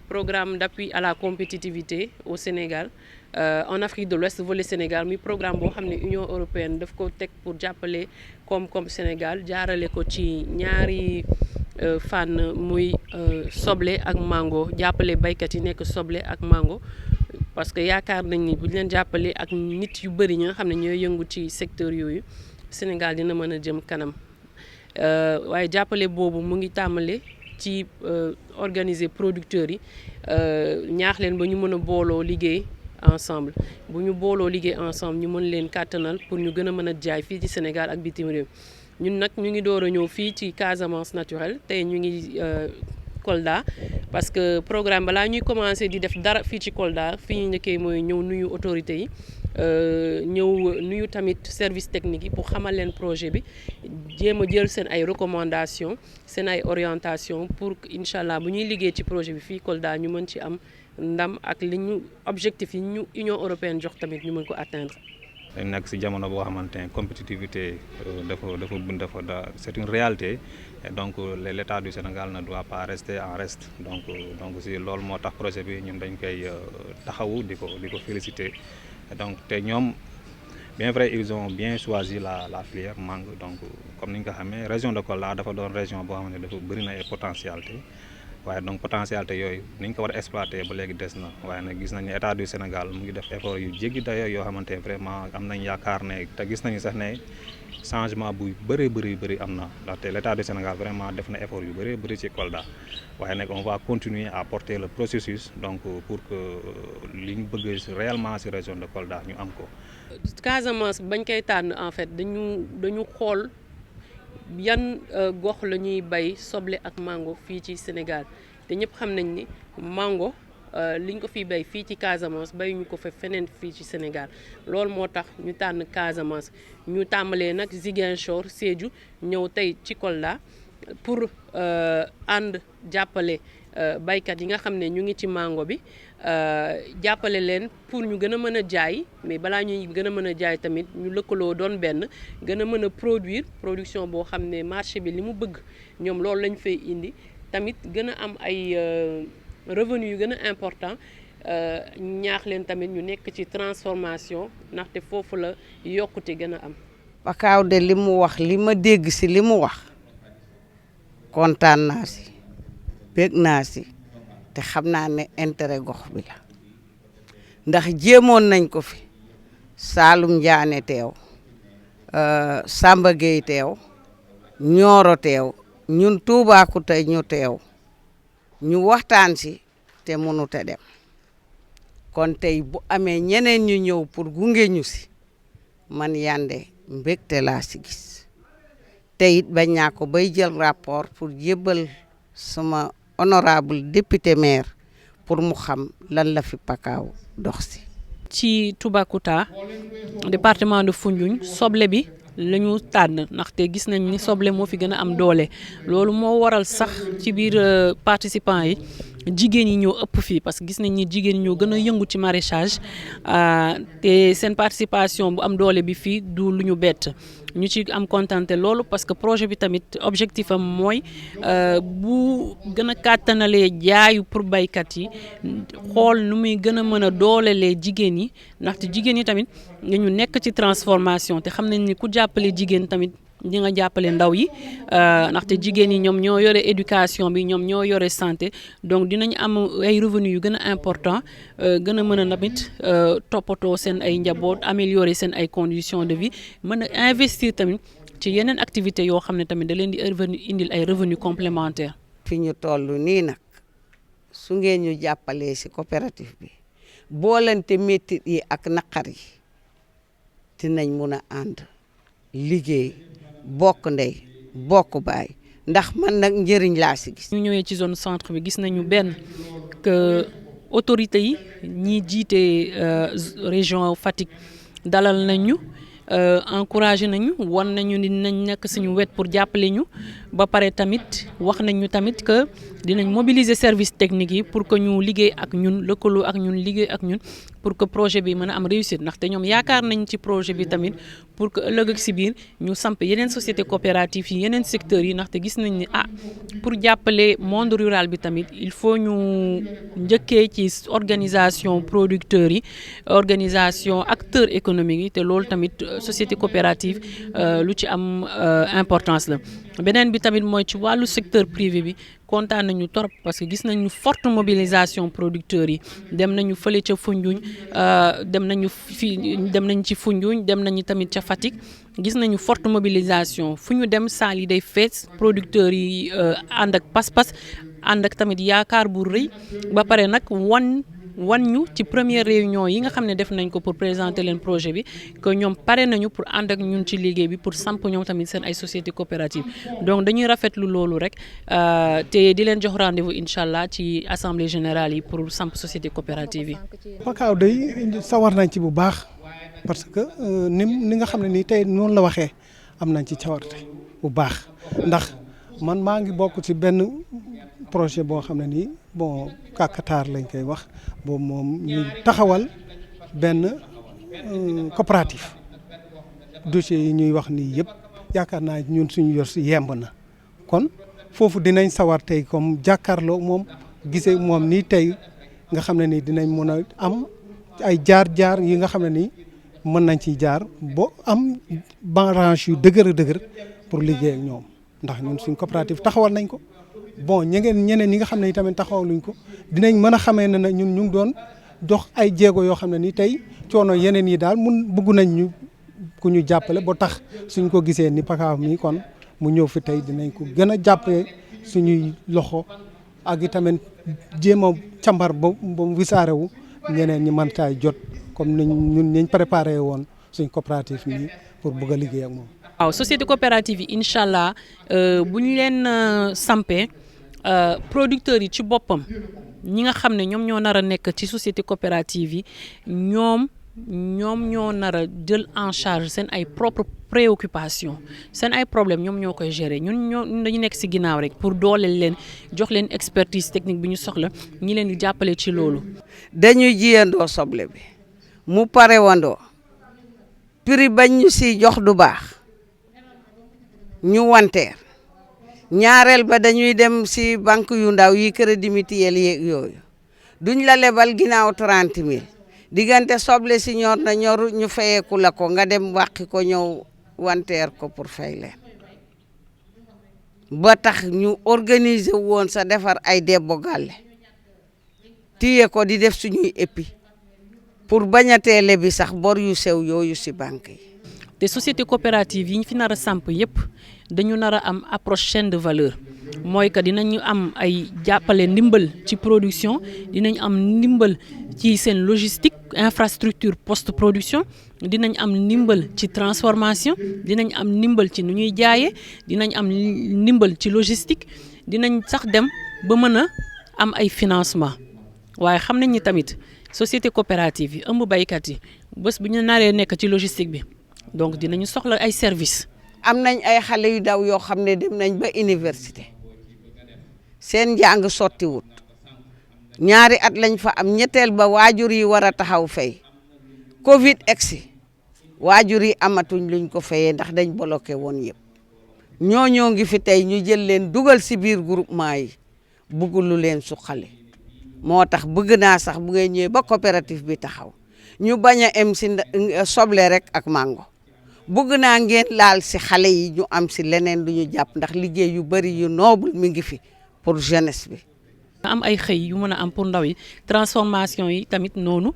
programme d'appui à la compétitivité au Sénégal en Afrique de l'Ouest volet Sénégal muy programme boo xam ne Union européenne daf ko teg pour jàppale koom-koom Sénégal jaarale ko ci ñaari fànn muy soble ak mango jàppale baykat yi nekk soble ak mango parce que yaakaar nañ ni bu ñu leen jàppale ak nit yu bëri ñi nga xam ne ñooy yëngu ci secteur yooyu Sénégal dina mën a jëm kanam waaye jàppale boobu mu ngi tàmbale ci organiser producteurs yi ñaax leen ba ñu mën a booloo liggéey ensemble bu ñu booloo liggéey ensemble ñu mën leen kàttanal pour ñu gën a mën a jaay fii ci Sénégal ak bitim réew ñun nag ñu ngi door a ñëw fii ci Casamance naturelle tey ñu ngi Kolda parce que programme balaa ñuy commencer di def dara fii ci Kolda fi ñu njëkkee mooy ñëw nuyu autorités yi ñëw nuyu tamit service technique yi pour xamal leen projet bi jéem a jël seen ay recommandations seen ay orientations pour incha allah bu ñuy liggéey ci projet bi fii Kolda ñu mën ci am ndam ak li ñu objectif yi ñu Union européenne jox tamit ñu mën ko atteindre. dañ nekk ci jamono boo xamante ne compétitivité c'est une réalité et donc l'État du Sénégal ne doit pas rester en reste donc si loolu moo tax projet bi ñun dañ koy taxawu di ko féliciter donc te ñoom bien vrai ils ont bien choisi la filière mangue donc comme ni ñu ko xamee région de Kolda dafa doon région boo xamante ne dafa bëri na ay potentialité waaye donc potentialité yooyu ni ñu ko war a exploiter ba léegi des na waaye nag gis nañu État du Sénégal mu ngi def effort yu jéggi dayoo yoo xamante ne vraiment am nañ yaakaar ne te gis nañu sax ne changement bu bëri am na ndaxte l'État du Sénégal vraiment def na effort yu bëri ci Kolda waaye nag on va continuer à porter le processus donc pour que li ñu bëgg réellement ci région de Kolda ñu am ko. Casamance bañ koy tànn en fait dañu xool yan gox la ñuy bay soble ak mango fii ci Sénégal te ñëpp xam nañ ni mango liñ ko fi bay fii ci Casamance bayuñu ko fa feneen fii ci Sénégal loolu moo tax ñu tànn Casamance ñu tàmbalee nag Ziguinchor Sédhiou ñëw tey ci Kolda pour ànd jàppale baykat yi nga xam ne ñu ngi ci mango bi jàppale leen pour ñu gën a mën a jaay mais balaa ñuy gën a mën a jaay tamit ñu lëkkaloo doon benn gën a mën a production boo xam ne marché bi li mu bëgg ñoom loolu lañ fay indi tamit gën a am ay revenus yu gën a important ñaax leen tamit ñu nekk ci transformation ndaxte foofu la yokkute gën a am. Pakaaw de li mu wax li ma dégg si li mu wax kontaan naa si bég naa si te xam naa ne intérêt gox bi la ndax jéemoon nañ ko fi Saalum Ndiané teew Samba Gueye teew Nioro teew ñun Toubacouta ñu teew ñu waxtaan si te mënut a dem kon tey bu amee ñeneen ñu ñëw pour gunge ñu si man Yandé mbégte laa si gis te it bañ naa ko bay jël rapport pour jébbal sama honorable député maire pour mu xam lan la fi Pakaaw dox si. ci Toubacouta département de Foundiougne soble bi la ñu tànn ndaxte gis nañ ni soble moo fi gën a am doole loolu moo waral sax ci biir participants yi jigéen yi ñoo ëpp fii parce que gis nañ ni jigéen ñi ñoo gën a yëngu ci maraîchage te seen participation bu am doole bi fii du lu ñu bett ñu ci am kontante loolu parce que projet bi tamit objectif am mooy bu gën a kàttanalee jaayu pour baykat yi xool nu muy gën a mën a doolelee jigéen yi ndaxte jigéen yi tamit ñu nekk ci transformation te xam nañ ni ku jàppale jigéen tamit di nga jàppale ndaw yi ndaxte jigéen yi ñoom ñoo yore éducation bi ñoom ñoo yore santé donc dinañ am ay revenus yu gën a important gën a mën a tamit toppatoo seen ay njaboot améliorer seen ay conditions de vie mën a investir tamit ci yeneen activités yoo xam ne tamit da leen di indil ay revenus complémentaires. fi ñu toll nii nag su ngeen ñu jàppalee si coopérative bi boolante métti yi ak naqar yi dinañ mun a ànd liggéey. bokk ndey bokk baay ndax man nag njëriñ laa si gis. ñu ñëwee ci zone centre bi gis nañu benn que autorités yi ñi jiite région Fatick dalal nañu encouragé nañu wan nañu ni nañ nekk suñu wet pour jàppale ñu ba pare tamit wax nañ ñu tamit que dinañ mobiliser service technique yi pour que ñu liggéey ak ñun lëkkaloo ak ñun liggéey ak ñun pour que projet bi mën a am réussite ndaxte ñoom yaakaar nañ ci projet bi tamit pour que ëllëg ak si biir ñu samp yeneen société coopérative yi yeneen secteurs yi ndaxte gis nañ ni pour jàppale monde rural bi tamit il faut ñu njëkkee ci organisation producteurs yi organisation acteurs économiques yi te loolu tamit société coopérative lu ci am importance la. beneen bi tamit mooy ci wàllu secteur privé bi kontaan nañu torop parce que gis nañu forte mobilisation producteurs yi dem nañu fële ca Foundiougne dem nañ ci Foundiougne dem nañu tamit ca Fatick gis nañu forte mobilisation fu ñu dem saal yi day fees producteurs yi ànd ak pas-pas ànd ak tamit yaakaar bu rëy ba pare nag wan ñu ci première réunion yi nga xam ne def nañ ko pour présenter leen projet bi que ñoom pare nañu pour ànd ak ñun ci liggéey bi pour samp ñoom tamit seen ay société coopérative donc dañuy rafetlu loolu rek te di leen jox rendez-vous incha allah ci assemblée générale yi pour samp société coopérative yi. Pakaaw day sawar nañ ci bu baax parce que ni nga xam ne nii tey noonu la waxee am nañ ci cawarte bu baax ndax man maa ngi bokk ci benn projet boo xam ne nii bon Kakatar lañ koy wax boobu moom ñu taxawal benn coopérative dossier yi ñuy wax nii yëpp yaakaar naa ñun suñu yor si yemb na kon foofu dinañ sawar tey comme jàkkaarloo moom gisee moom nii tey nga xam ne nii dinañ mën a am ay jaar-jaar yi nga xam ne nii mën nañ ci jaar bo am branche yu dëgër pour liggéey ak ñoom ndax ñun suñ coopérative taxawal nañ ko bon ñeneen ñi nga xam ne tamit taxawaluñ ko dinañ mën a xamee ne ñun ñu ngi doon dox ay jéego yoo xam ne ni tey coono yeneen yi daal bëgg nañ ñu ku ñu jàppale ba tax suñ ko gisee ni Pakaaw mi kon mu ñëw fi tey dinañ ko gën a jàppale suñuy loxo ak i tamit jéem a càmbar ba wisaare wu ñeneen ñi mën taay jot comme ñun ñu préparé woon suñ coopérative nii pour bëgg a liggéey ak moom. waaw société coopérative yi incha allah bu ñu leen sampee producteurs yi ci boppam ñi nga xam ne ñoom ñoo nar a nekk ci société coopérative yi ñoom ñoo nar a jël en charge seen ay propre préoccupation seen ay problème ñoom ñoo koy gérer ñun dañu nekk ci ginnaaw rek pour dooleel leen jox leen expertise technique bi ñu soxla ñi leen di jàppale ci loolu. dañuy jiyandoo soble bi mu pare wandoo prix bañ ñu si jox du baax ñu wanteer ñaareel ba dañuy dem si banque yu ndaw yi crédit mutuel yeeg yooyu duñ la lebal ginnaaw 30 000 diggante soble si ñor na ñoru ñu fayeeku la ko nga dem wàqi ko ñëw wanteer ko pour fay leen ba tax ñu organiser woon sa defar ay debbo gàlle tiye ko di def suñuy épi pour bañ a teele bi sax bor yu sew yooyu si banque yi. te société coopérative yi ñu fi nar a samp yëpp dañu nar a am approche chaîne de valeur mooy que dinañu am ay jàppale ndimbal ci production dinañ am ndimbal ci seen logistique infrastructure post production dinañ am ndimbal ci transformation dinañ am ndimbal ci nu ñuy jaayee dinañ am ndimbal ci logistique dinañ sax dem ba mën a am ay financement waaye xam nañ ni tamit société coopérative yi ëmb baykat yi bés bu ñu naree nekk ci logistique bi donc dinañu soxla ay service am nañ ay xale yu daw yoo xam ne dem nañ ba université seen njàng sottiwut ñaari at lañ fa am ñetteel ba waajur yi war a taxaw fay Covid egsi waajur yi amatuñ luñ ko fayee ndax dañ bloqué woon yëpp ñoo ngi fi tey ñu jël leen dugal si biir groupement yi bëgg lu leen suqali moo tax bëgg naa sax bu ngay ñëwee ba coopérative bi taxaw ñu bañ a em si soble rek ak mango bëgg naa ngeen laal si xale yi ñu am si leneen lu ñu jàpp ndax liggéey yu bari yu noble mi ngi fi pour jeunesse bi. am ay xëy yu mën a am pour ndaw yi transformation yi tamit noonu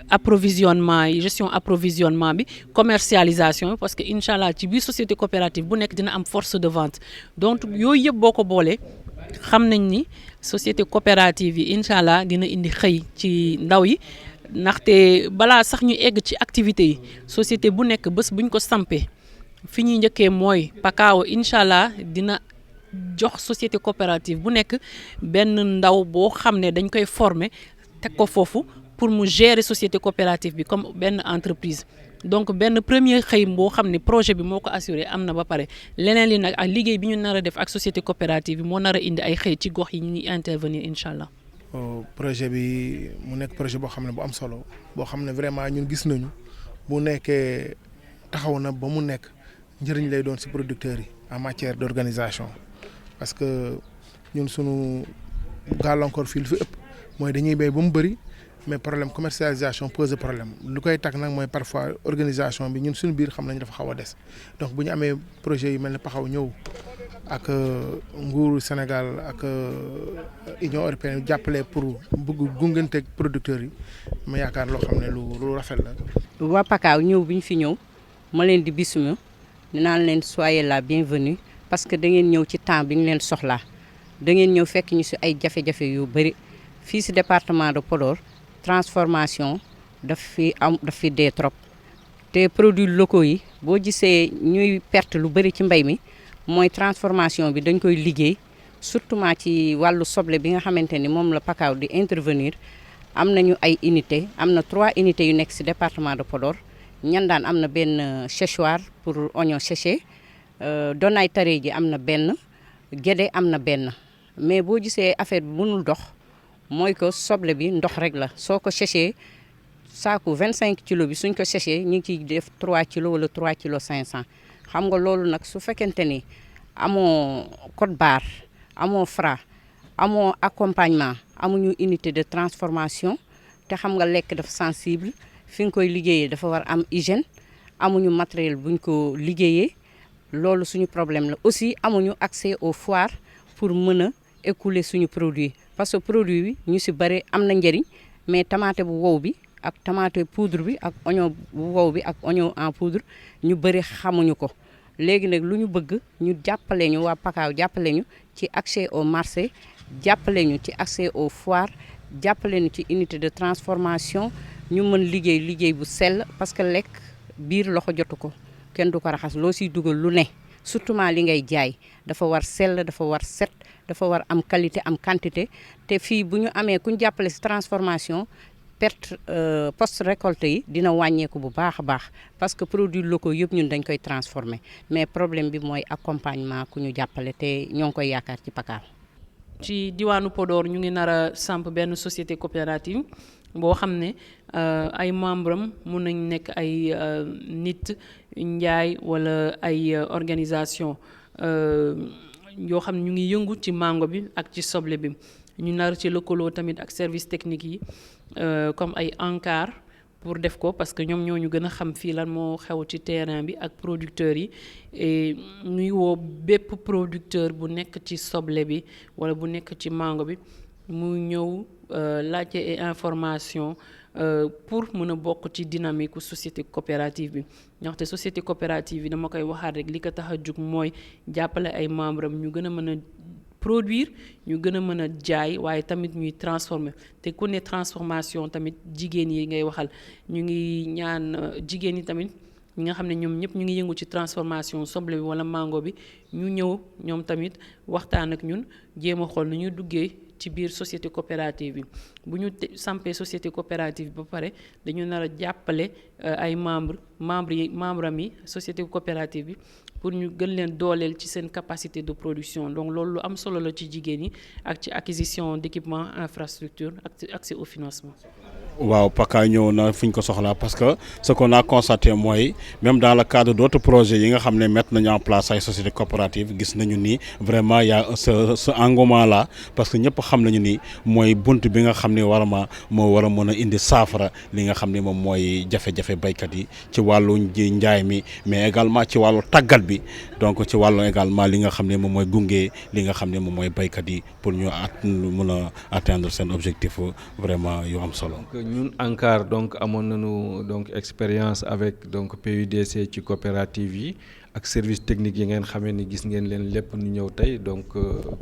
approvisionnement yi gestion approvisionnement bi commercialisation parce que incha allah ci biir société coopérative bu nekk dina am force de vente donc yooyu yëpp boo ko boolee xam nañ ni société coopérative yi incha allah dina indi xëy ci ndaw yi. ndaxte balaa sax ñu egg ci activité yi société bu nekk bés buñ ko sampee fi ñuy njëkkee mooy Pakaaw incha allah dina jox société coopérative bu nekk benn ndaw boo xam ne dañ koy former teg ko foofu pour mu gérer société coopérative bi comme benn entreprise donc benn premier xëy boo xam ne projet bi moo ko assuré am na ba pare leneen li nag ak liggéey bi ñu nar a def ak société coopérative bi moo nar a indi ay xëy ci gox yi ñuy intervenir incha allah. projet bi mu nekk projet boo xam ne bu am solo boo xam ne vraiment ñun gis nañu bu nekkee taxaw na ba mu nekk njëriñ lay doon ci producteurs yi en matière d'organisation parce que ñun sunu gàllankoor fii lu fi ëpp mooy dañuy béy ba mu bëri mais problème commercialisation pose problème lu koy tag nag mooy parfois organisation bi ñun suñu biir xam nañ dafa xaw a des donc bu ñu amee projet yu mel ne Paxaw ñëw ak nguuru Sénégal ak Union européenne jàppale pour bëgg gunganteeg producteurs yi ma yaakaar loo xam ne lu rafet la. waa Pakaaw ñëw bi ñu fi ñëw ma leen di bisuma naan leen soyez la bienvenue parce que da ngeen ñëw ci temps bi ñu leen soxlaa da ngeen ñëw fekk ñu si ay jafe-jafe yu bëri fii si département de Podor transformation daf fi dee trop te produits locaux yi boo gisee ñuy perte lu bëri ci mbay mi mooy transformation bi dañ koy liggéey surtout ci wàllu soble bi nga xamante ni moom la Pakaaw di intervenir am nañu ay unité am na 3 unités yu nekk si département de Podor Ñandaan am na benn séchoir pour oignon séché Donaay Tare ji am na benn Guédé am na benn mais boo gisee affaire bi mënul dox mooy que soble bi ndox rek la soo ko séché saaku 25 kilos bi suñ ko séché ñu ngi ciy def 3 kilos wala 3 kilos 500 xam nga loolu nag su fekkente ni amoo code barre amoo Fra amoo accompagnement amuñu unité de transformation te xam nga lekk dafa sensible fi nga koy liggéeyee dafa war am hygiène amuñu matériel buñ ko liggéeyee loolu suñu problème la aussi amuñu accès aux foires pour mën a écouler suñu produit parce que produit bi ñu si bëri am na njëriñ mais tomate bu wow bi ak tomate poudre bi ak oignon bu wow bi ak oignon en poudre ñu bëri xamuñu ko léegi nag lu ñu bëgg ñu jàppale ñu waa Pakaaw jàppale ñu ci accès au marché jàppale ñu ci accès aux foires jàppale ñu ci unité de transformation ñu mën liggéey bu sell parce que lekk biir loxo jotu ko kenn du ko raxas loo siy dugal lu ne surtout li ngay jaay dafa war sell dafa war set dafa war am qualité am quantité te fii bu ñu amee ku ñu jàppale si transformation perte post récolte yi dina wàññeeku bu baax a baax parce que produits locaux yëpp ñun dañ koy transformer mais problème bi mooy accompagnement ku ñu jàppale te ñoo ngi koy yaakaar ci Pakaaw. ci diwaanu Podor ñu ngi nar a samp benn société coopérative boo xam ne ay membre am mun nañ nekk ay nit njaay wala ay organisation yoo xam ne ñu ngi yëngu ci mango bi ak ci soble bi ñu nar ci lëkkaloo tamit ak service technique yi comme ay ANCAR pour def ko parce que ñoom ñoo ñu gën a xam fii lan moo xew ci terrain bi ak producteurs yi et ñuy woo bépp producteur bu nekk ci soble bi wala bu nekk ci mango bi mu ñëw laajte et information pour mën a bokk ci dynamique société coopérative bi ndaxte société coopérative bi dama koy waxaat rek li ko tax a jug mooy jàppale ay membres am ñu gën a mën a produire ñu gën a mën a jaay waaye tamit ñuy transformer te ku ne transformation tamit jigéen yi ngay waxal ñu ngi ñaan jigéen yi tamit ñi nga xam ne ñoom ñëpp ñu ngi yëngu ci transformation soble bi wala mango bi ñu ñëw ñoom tamit waxtaan ak ñun jéem a xool nu ñu duggee ci biir société coopérative bi bu ñu sampee société coopérative ba pare dañu nar a jàppale ay membre am yi société coopérative bi pour ñu gën leen dooleel ci seen capacité de production donc loolu lu am solo la ci jigéen ñi ak ci acquisition d'équipement infrastructure ak accès au financement. waaw Pakaaw ñëw na fi ñu ko soxlaa parce que ce qu'on a constaté mooy même dans le cadre d'autres projets yi nga xam ne mettre nañu en place ay sociétés coopératives gis nañu ni vraiment y a ce engouement là parce que ñëpp xam nañu ni mooy bunt bi nga xam ne moo war a mën a indi saafara li nga xam ne moom mooy jafe-jafe baykat yi ci wàllu njaay mi mais également ci wàllu tàggat bi donc ci wàllu également li nga xam ne moom mooy gunge li nga xam ne moom mooy baykat yi pour ñu mën a atteindre seen objectif vraiment yu am solo. ñun ANCAR donc amoon nañu donc expérience avec donc PUDC ci coopérative yi ak service technique yi ngeen xamee ni gis ngeen leen lépp ñu ñëw tey donc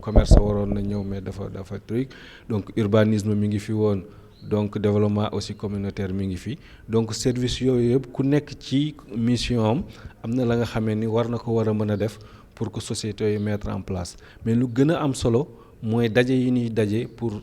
commerce waroon na ñëw mais dafa truc donc urbanisme mi ngi fi woon donc développement aussi communautaire mi ngi fi donc service yooyu yëpp ku nekk ci mission am na la nga xamee ni war na ko war a mën a def pour que société yi mettre en place mais lu gën a am solo mooy daje yi ñuy daje pour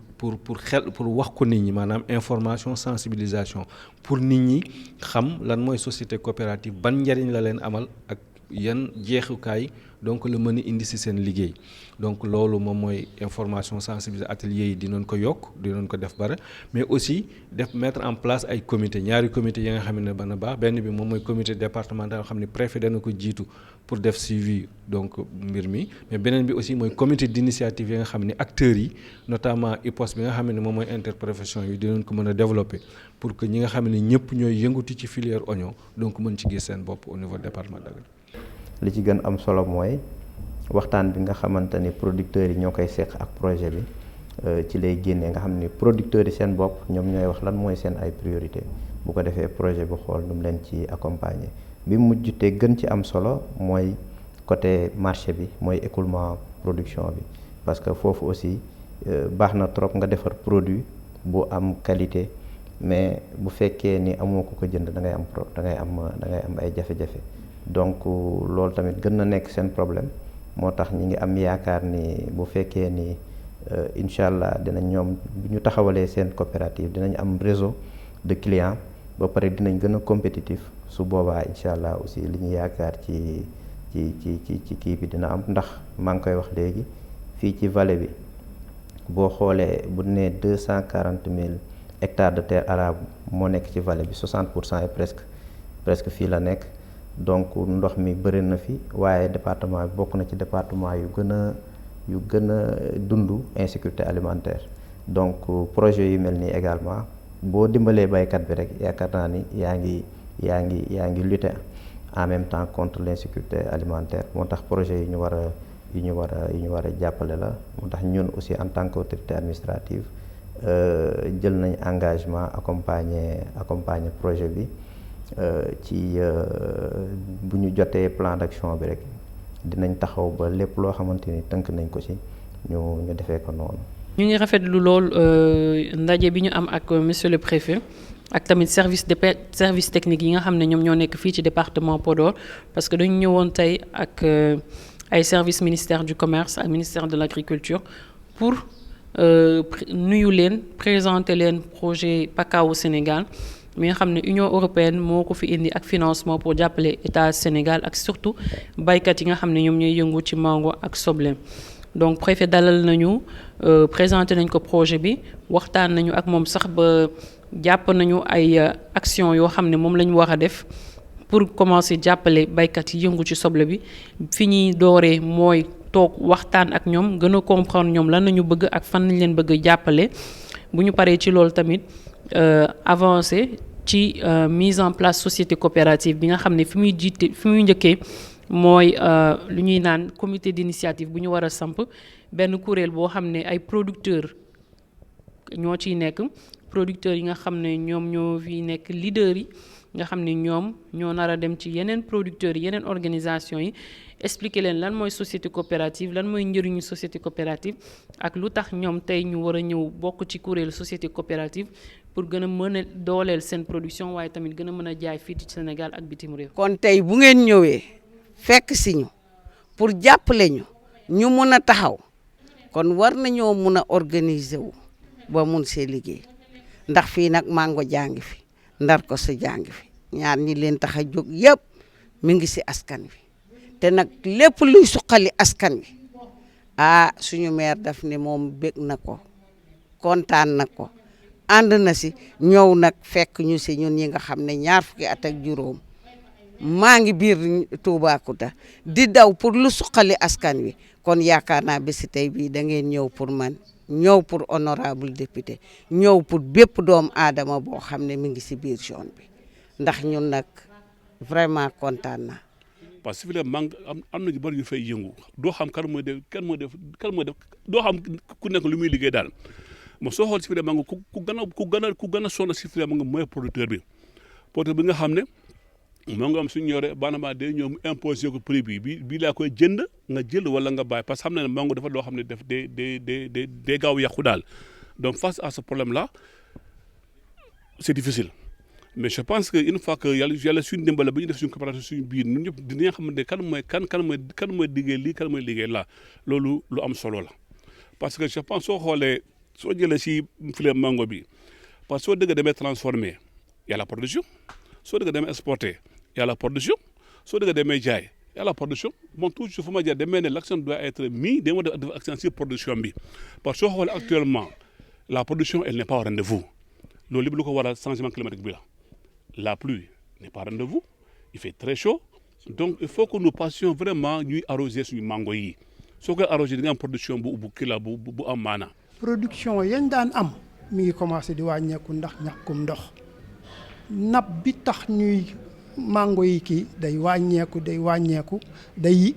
wax ko nit ñi maanaam information sensibilisation pour nit ñi xam lan mooy société coopérative ban njariñ la leen amal ak yan jeexukaay donc la mën a indi ci seen liggéey donc loolu moom mooy information sensibilisation atelier yi dinañ ko yokk dinañ ko def bare mais aussi mettre en place ay comité ñaari comité yi nga xam ne bana baax benn bi moom mooy comité départemental nga xam ne préfet dana ko jiitu pour def suivi donc mbir mi mais beneen bi aussi mooy comité d'initiative yi nga xam ne acteurs yi notamment IPOS bi nga xam ne moom mooy interprofession yi dinañ ko mën a développer pour que ñi nga xam ne ñëpp ñooy yëngatu ci filière oignon donc mën ci gis seen bopp au niveau département d'Agri. li ci gën am solo mooy waxtaan bi nga xamante ni producteurs yi ñoo koy seq ak projet bi ci lay génnee nga xam ni producteurs yi seen bopp ñoom ñooy wax lan mooy seen ay priorité bu ko defee projet bi xool nu mu leen ci accompagner bi mujj te gën ci am solo mooy côté marché bi mooy écoulement production bi parce que foofu aussi baax na trop nga defar produit bu am qualité mais bu fekkee ni amoo ko jënd da ngay am ay jafe-jafe donc loolu tamit gën na nekk seen problème moo tax ñi ngi am yaakaar ni bu fekkee ni incha allah dinañ ñoom bu ñu taxawalee seen coopérative dinañ am réseau de clients ba pare dinañ gën a compétitif su boobaa incha allah aussi li ñu yaakaar ci kii bi dina am ndax maa ngi koy wax léegi fii ci vallée bi boo xoolee bu nee 240 000 hectares de terre arable moo nekk ci vallée bi 60% yi presque fii la nekk. donc ndox mi bëri na fi waaye département bi bokk na ci département yu gën a dund insécurité alimentaire donc projet yu mel nii également boo dimbalee baykat bi rek yaakaar naa ni yaa ngi lutter en même temps contre l'insécurité alimentaire moo tax projet yi ñu war a jàppale la moo tax ñun aussi en tant qu'autorité administrative jël nañ engagement accompagner projet bi ci bu ñu jotee plan d'action bi rek dinañ taxaw ba lépp loo xamante ni tënk nañ ko ci ñu defee ko noonu. ñu ngi rafetlu lool ndaje bi ñu am ak monsieur le préfet ak tamit service technique yi nga xam ne ñoom ñoo nekk fii ci département Podor parce que dañu ñëwoon tey ak ay service ministère du commerce ak ministère de l'agriculture pour nuyu leen présenter leen projet PACA au Sénégal. mi nga xam ne Union européenne moo ko fi indi ak financement pour jàppale état Sénégal ak surtout baykat yi nga xam ne ñoom ñooy yëngu ci mango ak soble donc préfet dalal nañu présenté nañ ko projet bi waxtaan nañu ak moom sax ba jàpp nañu ay action yoo xam ne moom la ñu war a def pour commencer jàppale baykat yi yëngu ci soble bi fi ñuy dooree mooy toog waxtaan ak ñoom gën a comprendre ñoom lan nañu bëgg ak fan lañ leen bëgg a jàppale bu ñu paree ci loolu tamit avancé ci mise en place société coopérative bi nga xam ne fi muy njëkkee mooy lu ñuy naan comité d'initiative bu ñu war a samp benn kuréel boo xam ne ay producteurs ñoo ciy nekk producteurs yi nga xam ne ñoom ñoo fi nekk leaders yi nga xam ne ñoom ñoo nar a dem ci yeneen producteurs yi yeneen organisation yi expliquer leen lan mooy société coopérative lan mooy njëriñu société coopérative ak lu tax ñoom tey ñu war a ñëw bokk ci kuréelu société coopérative pour gën a mën a dooleel seen production waaye tamit gën a mën a jaay fii ci Sénégal ak bitim réew. kon tey bu ngeen ñëwee fekk si ñu pour jàppale ñu mun a taxaw kon war nañoo mun a organiser wu ba mun see liggéey ndax fii nag mango jàngi fi ndar ko sa jàngi fi ñaar ñi leen tax a jóg yëpp mi ngi si askan wi te nag lépp luy suqali askan wi suñu maire daf ne moom bég na ko kontaan na ko ànd na si ñëw nag fekk ñu si ñun ñi nga xam ne ñaar fukki at ak juróom maa ngi biir Toubacouta di daw pour lu suqali askan wi kon yaakaar naa bési tey bii da ngeen ñëw pour man ñëw pour honorable député ñëw pour bépp doomu aadama boo xam ne mi ngi si biir zone bi ndax ñun nag vraiment kontaan na. parce que fii la manque am na ñu bëri ñu fay yëngu doo xam kan mooy def doo xam ku nekk lu muy liggéey daal mo soo xool si fii la manque ku gën a sonn si fii la manque mooy producteur bi nga xam ne moo nga am suñu ñoree banama day ñëw mu imposé ko prix bii laa koy jënd nga jël wala nga bàyyi parce que xam na ne mango dafa loo xam ne def day gaaw yàqu daal donc face à ce problème là c'est difficile mais je pense que une fois que yàlla suñu dimbale ba ñu def suñu coopérative suñu biir ñun ñëpp dinañ xam ne kan mooy liggéey lii kan mooy liggéey laa loolu lu am solo la parce que je pense soo xoolee soo jëlee si filière mango bi parce que soo dëgg demee transformé y a la production soo dëgg demee exporté y a la production soo dëgg demee jaay y a la production bon toujours fu ma jaar demee ne l'accent doit être mis dama def accent sur production bi parce que soo xoolee actuellement la production elle n'est pas au rendez-vous loolu lépp lu ko waral changement climatique bi la pluie n'est pas au rendez-vous il fait très chaud donc il faut que nous passions vraiment ñuy arroser suñu mango yi soo koy arroser di nga am production bu kii la bu am maana. production yañ daan am mi ngi commencé di wàññeeku ndax ñàkkum ndox napp bi tax ñuy mango yi kii day wàññeeku day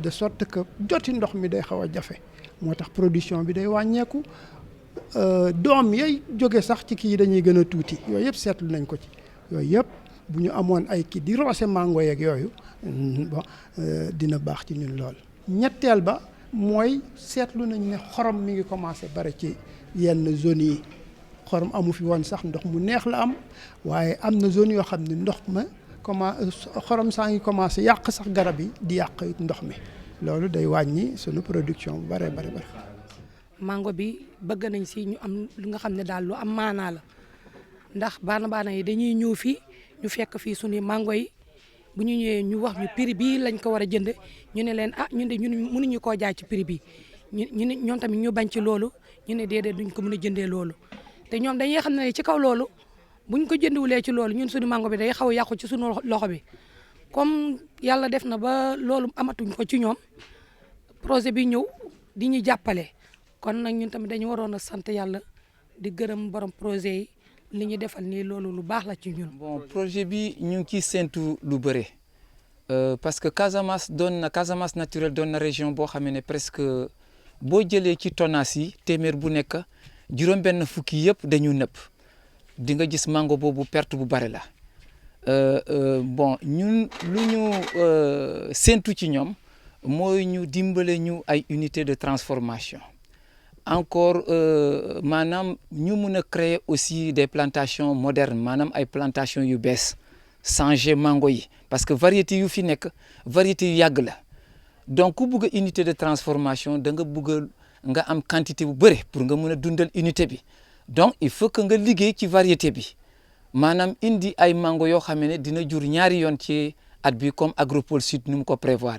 de sorte que joti ndox mi day xaw a jafe moo tax production bi day wàññeeku doom yay jóge sax ci kii dañuy gën a tuuti yooyu yëpp seetlu nañ ko ci yooyu yëpp bu ñu amoon ay kii di roose mango yeeg yooyu bon dina baax ci ñun lool. ñetteel ba mooy seetlu nañ ne xorom mi ngi commencé bare ci yenn zones yi xorom amu fi woon sax ndox mu neex la am waaye am na zone yoo xam ne ndox ma xorom saa ngi commencé yàq sax garab yi di yàq ndox mi loolu day wàññi sunu production bu bare. mango bi bëgg nañ si ñu am lu nga xam ne daal lu am maanaa la ndax baana yi dañuy ñëw fii ñu fekk fii suñu mango yi bu ñu ñëwee ñu wax ñu prix bii lañ ko war a jënd ñu ne leen ñun de ñun mënuñu koo jaay ci prix bi ñu ne ñoom tamit ñu bañ ci loolu ñu ne déedéet duñ ko mën a jëndee loolu te ñoom dañuy xam ne ci kaw loolu buñ ko jëndiwulee ci loolu ñun suñu mango bi day xaw a yàqu ci suñu loxo bi comme yàlla def na ba loolu amatuñ ko ci ñoom projet bi ñëw di ñu jàppale kon nag ñun tamit dañu waroon a sant yàlla di gërëm borom projet yi li ñu defal nii loolu lu baax la ci ñun. bon projet bi ñu ngi ciy séntu lu bëre parce que Casamance naturel doon na région boo xam ne presque boo jëlee ci tonnage yi téeméer bu nekk juróom-benn fukki yëpp dañu nëpp di nga gis mango boobu perte bu bare la bon ñun lu ñu séntu ci ñoom mooy ñu dimbale ñu ay unité de transformation. encore maanaam ñu mun a créer aussi des plantations modernes maanaam ay plantations yu bees changer mango yi parce que variété yu fi nekk variété yu yàgg la donc ku bugg a unité de transformation da nga bugg nga am quantité bu bëri pour nga mun a dundal unité bi donc il faut que nga liggéey ci variété bi maanaam indi ay mango yoo xam ne dina jur ñaari yoon ci at bi comme Agropole Sud nu mu ko prévoir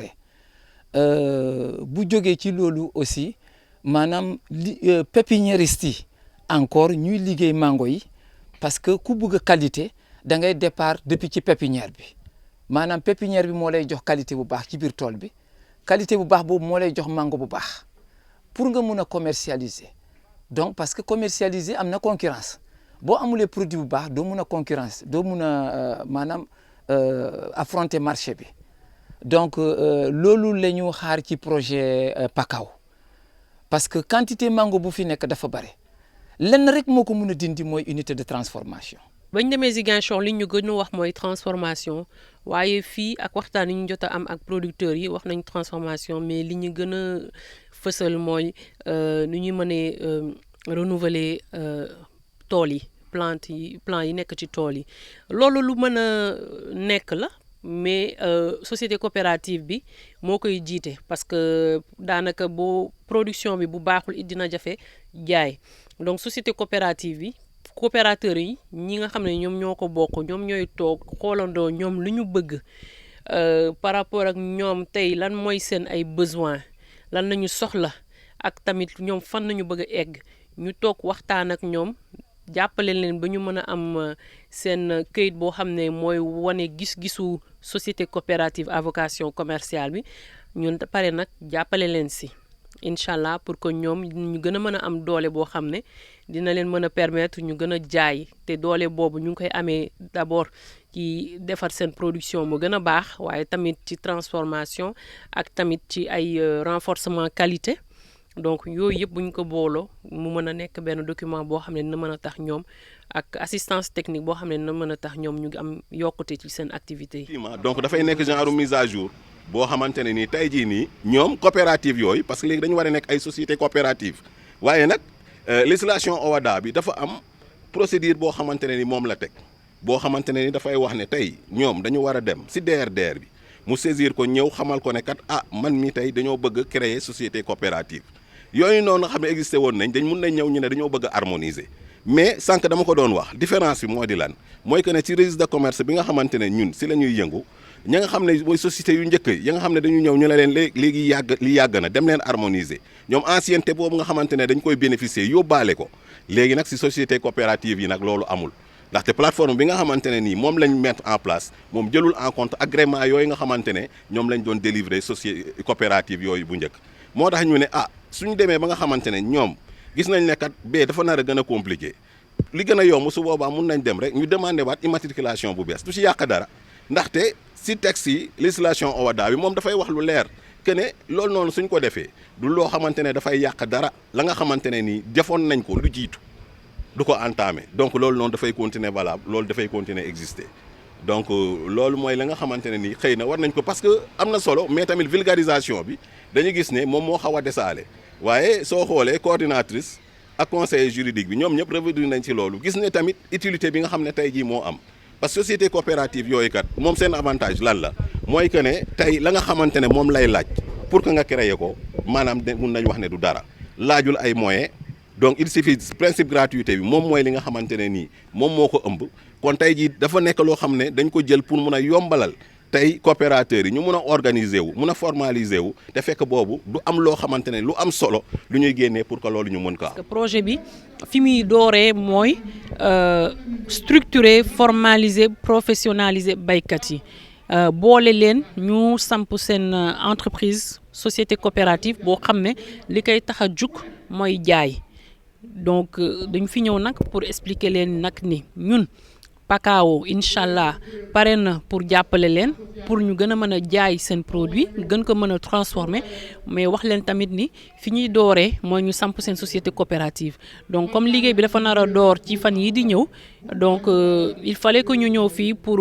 bu jógee ci loolu aussi. maanaam pépiniériste yi encore ñuy liggéey mango yi parce que ku bëgg a qualité da ngay départ depuis ci pépinière bi maanaam pépinière bi moo lay jox qualité bu baax ci biir tool bi qualité bu baax boobu moo lay jox mango bu baax pour nga mun a commercialiser donc parce que commercialiser am na concurrence boo amulee produit bu baax doo mun a concurrence doo mun a maanaam affronter marché bi donc loolu la ñu xaar ci projet PACAO. parce que quantité mango bu fi nekk dafa bare lenn rek moo ko mën a dindi mooy unité de transformation. bañ demee Ziguinchor li ñu gën a wax mooy transformation waaye fii ak waxtaan yi ñu jot a am ak producteurs yi wax nañ transformation mais li ñu gën a fësal mooy nu ñuy mënee renouveler tool yi plants yi nekk ci tool yi loolu lu mën a nekk la. mais société coopérative bi moo koy jiite parce que daanaka boo production bi bu baaxul it dina jafe jaay donc société coopérative bi coopérateurs yi ñi nga xam ne ñoom ñoo ko bokk ñoom ñooy toog xoolandoo ñoom lu ñu bëgg par rapport ak ñoom tey lan mooy seen ay besoins lan nañu soxla ak tamit ñoom fan nañu bëgg a egg ñu toog waxtaan ak ñoom jàppale leen ba ñu mën a am seen këyit boo xam ne mooy wane gis-gisu société coopérative à vocation commerciale bi ñun pare nag jàppale leen si incha allah pour que ñoom ñu gën a mën a am doole boo xam ne dina leen mën a permettre ñu gën a jaay te doole boobu ñu ngi koy amee d'abord ci defar seen production mu gën a baax waaye tamit ci transformation ak tamit ci ay renforcement qualité. donc yooyu yëpp bu ñu ko booloo mu mën a nekk benn document boo xam ne dina mën a tax ñoom ak assistance technique boo xam ne dina mën a tax ñoom ñu am yokkute ci seen activité yi. donc dafay nekk genre mise à jour boo xamante ne nii tey jii nii ñoom coopérative yooyu parce que léegi dañu war a nekk ay société coopérative waaye nag législation OHADA bi dafa am procédure boo xamante ne ni moom la teg boo xamante ne ni dafay wax ne tey ñoom dañu war a dem si DRDR bi mu saisir ko ñëw xamal ko ne kat man mi tey dañoo bëgg créer société coopérative yooyu noonu nga xam ne existé woon nañ dañ mun nañ ñëw ñu ne dañoo bëgg a harmoniser mais sànq dama ko doon wax différence bi moo di lan mooy que ne ci registre de commerce bi nga xamante ne ñun si la ñuy yëngu ña nga xam ne mooy société yu njëkk yi nga xam ne dañu ñëw ñu ne leen léegi yàgg na dem leen harmoniser ñoom ancienneté boobu nga xamante ne dañ koy bénéficier yóbbaale ko léegi nag si société coopérative yi nag loolu amul ndaxte plateforme bi nga xamante ne nii moom lañ mettre en place moom jëlul en compte agrément yooyu nga xamante ne ñoom lañ doon délivrer société coopérative yooyu bu njëkk moo tax ñu ne suñu demee ba nga xamante ne ñoom gis nañ ne kat bee dafa nar a gën a compliqué li gën a yomb su boobaa mun nañ dem rek ñu demandé waat immatriculation bu bees du ci yàq dara ndaxte si texte yi législation OHADA bi moom dafay wax lu leer que ne loolu noonu suñ ko defee du loo xamante ne dafay yàq dara la nga xamante ne nii defoon nañ ko lu jiitu du ko entamé donc loolu noonu dafay continuer valable loolu dafay continuer exister donc loolu mooy la nga xamante ne nii xëy na war nañ ko parce que am na solo mais tamit vulgarisation bi dañu gis ne moom moo xaw a desaale waaye soo xoolee coordinatrice ak conseiller juridique bi ñoom ñëpp revenir nañ ci loolu gis ne tamit utilité bi nga xam ne tey jii moo am parce que société coopérative yooyu kat moom seen avantage lan la mooy que ne tey la nga xamante ne moom lay laaj pour que nga créer ko maanaam mun nañ wax ne du dara laajul ay moyens donc il suffit principe gratuité bi moom mooy li nga xamante ne nii moom moo ko ëmb kon tey jii dafa nekk loo xam ne dañ ko jël pour mun a yombalal tey coopérateurs yi ñu mun a organiser wu mun a formaliser wu te fekk boobu du am loo xamante ne lu am solo lu ñuy génnee pour que loolu ñu mën ko am. parce que projet bi fi muy dooree mooy structurer formaliser professionnaliser baykat yi boole leen ñu samp seen entreprise société coopérative boo xam ne li koy tax a jug mooy jaay donc dañ fi ñëw nag pour expliquer leen nag ni ñun. Pakao incha allah pare na pour jàppale leen pour ñu gën a mën a jaay seen produit gën ko mën a transformer mais wax leen tamit ni fi ñuy dooree mooy ñu samp seen société coopérative donc comme liggéey bi dafa nar a door ci fan yi di ñëw donc il fallait que ñu ñëw fii pour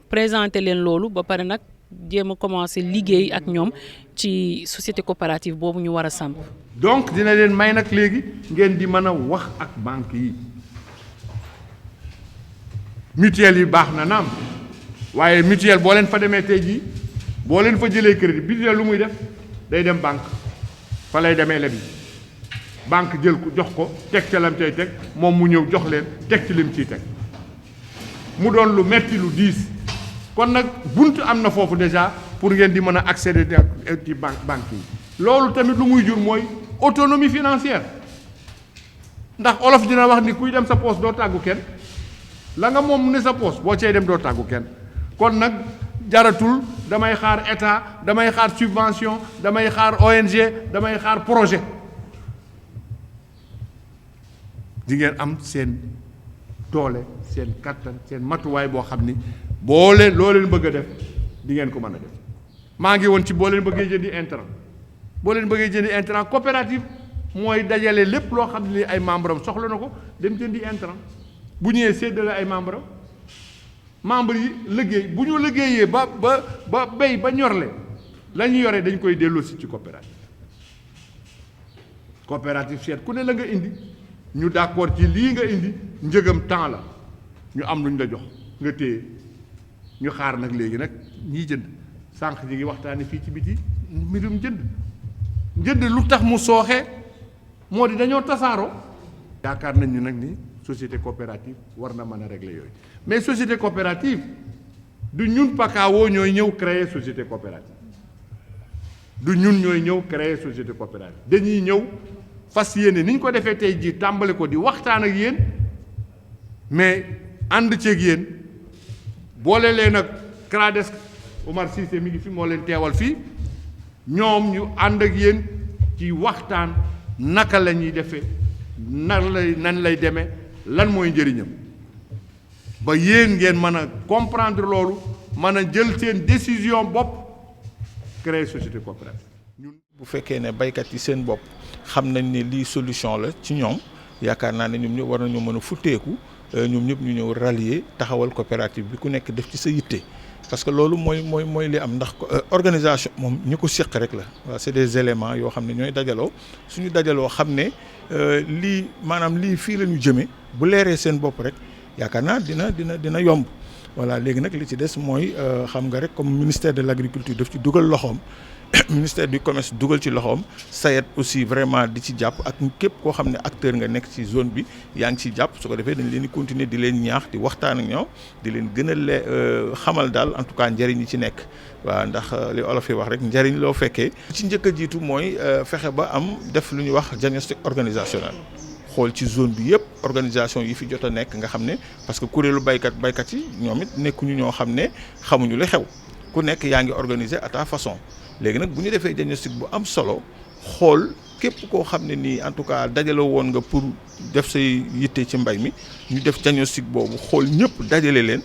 présenter leen loolu ba pare nag jéem a commencer liggéey ak ñoom ci société coopérative boobu ñu war a samp. donc dina leen may nag léegi ngeen di mën a wax ak banque yi. mutuelle yi baax na naam waaye mutuelle boo leen fa demee tey jii boo leen fa jëlee crédit mutuelle lu muy def day dem banque fa lay demee lebi banque jël ko jox ko teg ca lam cay teg moom mu ñëw jox leen teg ci lim ciy teg mu doon lu metti lu diis kon nag bunt am na foofu déjà pour ngeen di mën a accéder ci banque yi loolu tamit lu muy jur mooy autonomie financière ndax olof dina wax ni kuy dem sa poche doo tàggu kenn la nga moom ne sa poche boo cay dem doo tàggu kenn kon nag jaratul damay xaar état damay xaar subvention damay xaar ONG damay xaar projet di ngeen am seen doole seen kattan seen matuwaay boo xam ni boo leen loo leen bëgg a def di ngeen ko mën a def maa ngi woon ci boo leen bëggee jëndi intrant coopérative mooy dajale lépp loo xam ne ay membre am soxla na ko dem jëndi intrant bu ñëwee séddale ay membre yi liggéey bu ñu liggéeyee ba béy ba ñorle la ñu yore dañ koy delloosi ci coopérative seet ku ne la nga indi ñu d'accord ci lii nga indi njëgam temps la ñu am lu ñu la jox nga téye ñu xaar nag léegi nag ñiy jënd sànq ñi ngi waxtaane fii ci biti mbirum njënd lu tax mu sooxe moo di dañoo tasaaroo yaakaar nañ ni nag ni société coopérative war na mën a régler yooyu mais société coopérative du ñun Pakao ñooy ñëw créer société coopérative dañuy ñëw fas yéene ni ñu ko defee tey jii tàmbali ko di waxtaan ak yéen mais ànd ceeg yéen boole leen ak CRADES Omar Cissé mi ngi fi moo leen teewal fii ñoom ñu ànd ak yéen ci waxtaan naka la ñuy defee nan lay demee lan mooy njëriñam ba yéen ngeen mën a comprendre loolu mën a jël seen décision bopp créer société coopérative. bu fekkee ne baykat yi seen bopp xam nañ ne lii solution la ci ñoom yaakaar naa ne ñoom ñëpp war nañu mën a futteeku ñoom ñëpp ñu ñëw rallier taxawal coopérative bi ku nekk def ci sa yitte parce que loolu mooy li am ndax organisation moom ñi ko seq rek la waaw c'est des éléments yoo xam ne ñooy dajaloo suñu dajaloo xam ne lii maanaam lii fii la ñu jëmee bu leeree seen bopp rek yaakaar naa dina yomb voilà léegi nag li ci des mooy xam nga rek comme ministère de l'agriculture daf ci dugal loxoom ministère du commerce dugal ci loxoom SAED aussi vraiment di ci jàpp ak képp koo xam ne acteur nga nekk ci zone bi yaa ngi ciy jàpp su ko defee dañ leen di continuer di leen ñaax di waxtaan ak ñoom di leen gën a xamal daal en tout cas njëriñ yi ci nekk waaw ndax li olof yi wax rek njëriñ loo fekkee ci njëkk a jiitu mooy fexe ba am def lu ñuy wax diagnostic organisationnel xool ci zone bi yëpp organisation yi fi jot a nekk nga xam ne parce que kuréelu baykat yi ñoom it nekkuñu ñoo xam ne xamuñu li xew ku nekk yaa ngi organiser à ta façon léegi nag bu ñu defee diagnostic bu am solo xool képp koo xam ne nii en tout cas dajale woon nga pour def say yitte ci mbay mi ñu def diagnostic boobu xool ñëpp dajale leen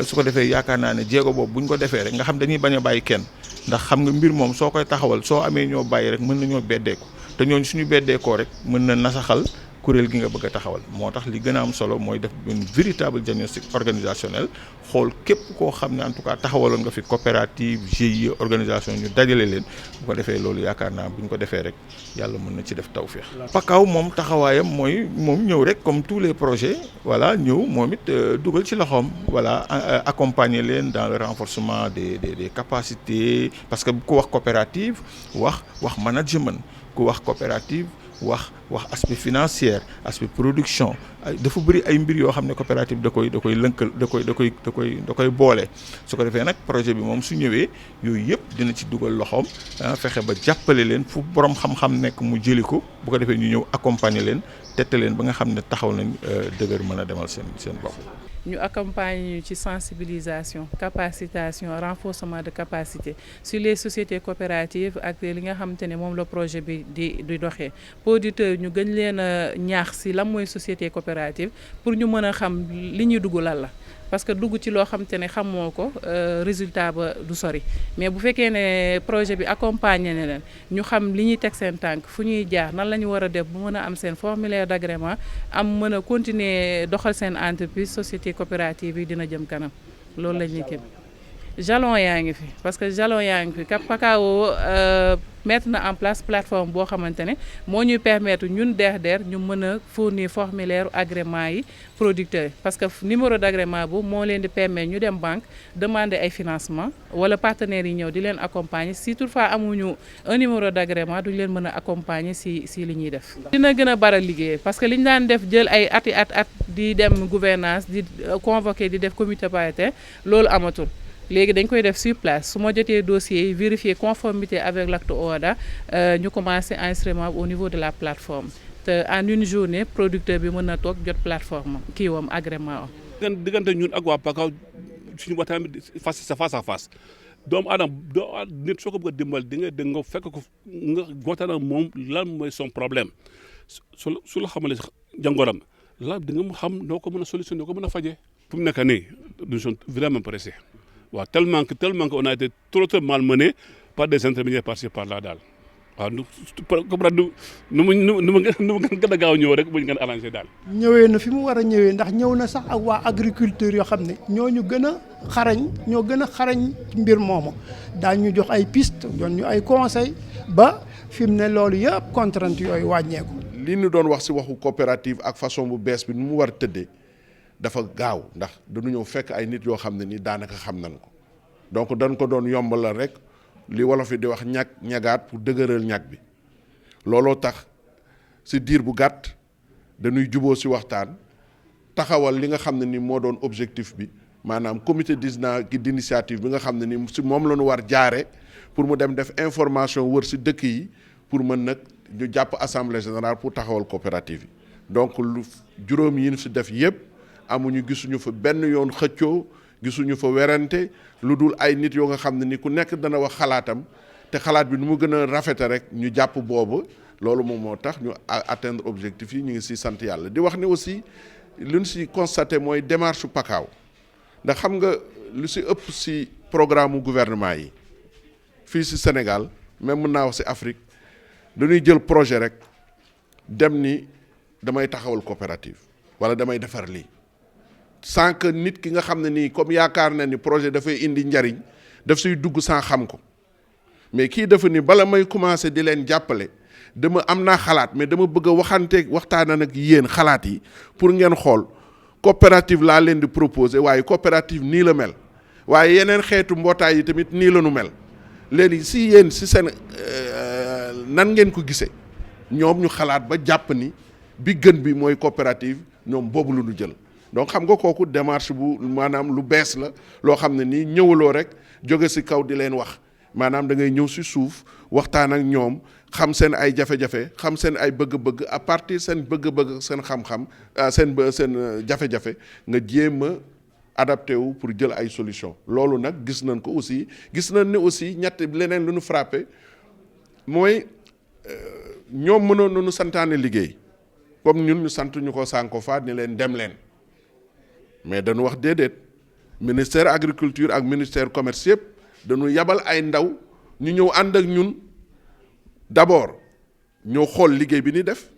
su ko defee yaakaar naa ne jéego boobu bu ñu ko defee rek nga xam dañuy bañ a bàyyi kenn ndax xam nga mbir moom soo koy taxawal soo amee ñoo bàyyi rek mën nañoo beddeeku te ñooñu suñu beddeekoo rek mën na nasaxal kuréel gi nga bëgg a taxawal moo tax li gën a am solo mooy def une véritable diagnostic organisationnel xool képp koo xam ne en tout cas taxawaloon nga fi coopérative GIE organisation ñu dajale leen bu ko defee loolu yaakaar naa bu ñu ko defee rek yàlla mën na ci def tawféex. PACAW moom taxawaayam mooy moom ñëw rek comme tous les projets voilà ñëw moom it dugal ci loxoom voilà accompagner leen dans le renforcement des capacités parce que ku wax coopérative wax management ku wax coopérative. wax aspect financier aspect production dafa bëri ay mbir yoo xam ne coopérative da koy lënkal da koy boole su ko defee nag projet bi moom su ñëwee yooyu yëpp dina ci dugal loxoom fexe ba jàppale leen fu borom xam-xam nekk mu jëli ko bu ko defee ñu ñëw accompagner leen tette leen ba nga xam ne taxaw nañ dëgër mën a demal seen bopp. ñu accompagner ñu ci sensibilisation capacitation renforcement de capacité sur les sociétés coopératives ak li nga xamante ne moom la projet bi di doxee producteurs ñu gën leen a ñaax si lan mooy société coopérative pour ñu mën a xam li ñuy dugg lan la parce que dugg ci loo xamante ne xamoo ko résultat ba du sori mais bu fekkee ne projet bi accompagner na leen ñu xam li ñuy teg seen tànk fu ñuy jaar nan la ñu war a def bu mën a am seen formulaire d'agrément am mën a continuer doxal seen entreprise société coopérative yi dina jëm kanam loolu la ñuy kii jalon yaa ngi fi parce que jalon yaa ngi fi PACAW mettre na en place plateforme boo xamante ne moo ñuy permettre ñun DER ñu mën a fournir formulaire agrément yi producteurs parce que numéro d'agrément boobu moo leen di permettre ñu dem banque demander ay financement wala partenaires yi ñëw di leen accompagner si toutefois amuñu un numéro d'agrément duñ leen mën a accompagner si li ñuy def. dina gën a bara liggéey parce que li ñu daan def jël ay at di dem gouvernance di convoquer di def comité paritaire loolu amatul. léegi dañ koy def sur place su ma jotee dossier yi vérifier conformité avec l'acte OHADA ñu commencer enregistrement au niveau de la plateforme te en une journée producteur bi mën na toog jot plateforme kii wam agrément am. diggante ñun ak waa PACAW suñu waxtaan bi face à face doomu aadama nit soo ko bëgg a dimbal di nga fekk ko nga waxtaan ak moom lan mooy son problème su la xamalee jàngooram lan di nga xam noo ko mën a solutionner noo ko mën a fajee. fu mu nekk nii nous sommes vraiment pressés. waaw tellement que on a été trop malmené par des intermédiaires par-ci par-là daal waaw nu mu gën a gaaw ñëw rek bu ñu gën a arrangé daal. ñëwee na fi mu war a ñëwee ndax ñëw na sax ak waa agriculture yoo xam ne ñoo gën a xarañ mbir moomu daal ñu jox ay piste doon ñu ay conseil ba fi mu ne loolu yëpp contrainte yooyu wàññeeku. li ñu doon wax ci waxu coopérative ak façon bu bees bi nu mu war a tëddee. dafa gaaw ndax dañu ñëw fekk ay nit yoo xam ne ni daanaka xam nañ ko donc dañ ko doon yombalal rek li wolof yi di wax ñagaat pour dëgëral ñag bi looloo tax ci diir bu gàtt dañuy juboo ci waxtaan taxawal li nga xam ne ni moo doon objectif bi maanaam comité d'initiative bi nga xam ne ni ci moom la ñu war jaare pour mu dem def information wër ci dëkk yi pour mën nag ñu jàpp assemblée générale pour taxawal coopérative yi donc lu juróom yi ñu ci def yépp gisuñu fa benn yoon xëccoo gisuñu fa werante lu dul ay nit yoo nga xam ne ni ku nekk dana wax xalaatam te xalaat bi nu mu gën a rafete rek ñu jàpp boobu loolu moom moo tax ñu atteindre objectif yi ñu ngi ci sant yàlla di wax ni aussi lu ñu ci constaté mooy démarche PACAW ndax xam nga lu ci ëpp ci programme gouvernement yi fii ci Sénégal même mën naa wax ci Afrique dañuy jël projet rek dem ni damay taxawal coopérative wala damay defar lii sans que nit ki nga xam ne nii comme yaakaar na ni projet dafay indi njariñ daf siy dugg sans xam ko mais kii dafa ni bala may commencer di leen jàppale am naa xalaat mais dama bëgg a waxtaan ak yéen xalaat yi pour ngeen xool coopérative laa leen di proposer waaye coopérative nii la mel waaye yeneen xeetu mbootaay yi tamit nii la nu mel léegi si yéen si seen nan ngeen ko gisee ñoom ñu xalaat ba jàpp ni bi gën bi mooy coopérative ñoom boobu lu ñu jël donc xam nga kooku démarche bu maanaam lu bees la loo xam ne nii ñëwaloo rek jóge si kaw di leen wax maanaam da ngay ñëw si suuf waxtaan ak ñoom xam seen ay jafe-jafe xam seen ay bëgg-bëgg à partir seen bëgg-bëgg seen xam-xam seen jafe-jafe nga jéem a adapté wu pour jël ay solution loolu nag gis nañ ko aussi gis nañ ni aussi ñett leneen lu ñu frappé mooy ñoom mënoon nañu santaane liggéey comme ñun ñu sant ñu ko sànko fa ni leen dem leen mais dañu wax déedéet ministère agriculture ak ministère commerce yëpp dañu yabal ay ndaw ñu ñëw ànd ak ñun d'abord ñoo xool liggéey bi ni def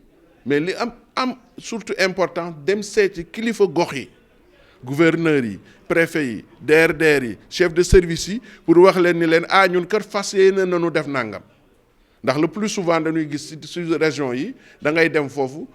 mais li am surtout important dem seeti kilifa gox yi gouverneurs yi préfet yi DRDR yi chef de service yi pour wax leen ni leen ñun kat fas yéene nañu def nangam ndax le plus souvent dañuy gis ci région yi da ngay dem foofu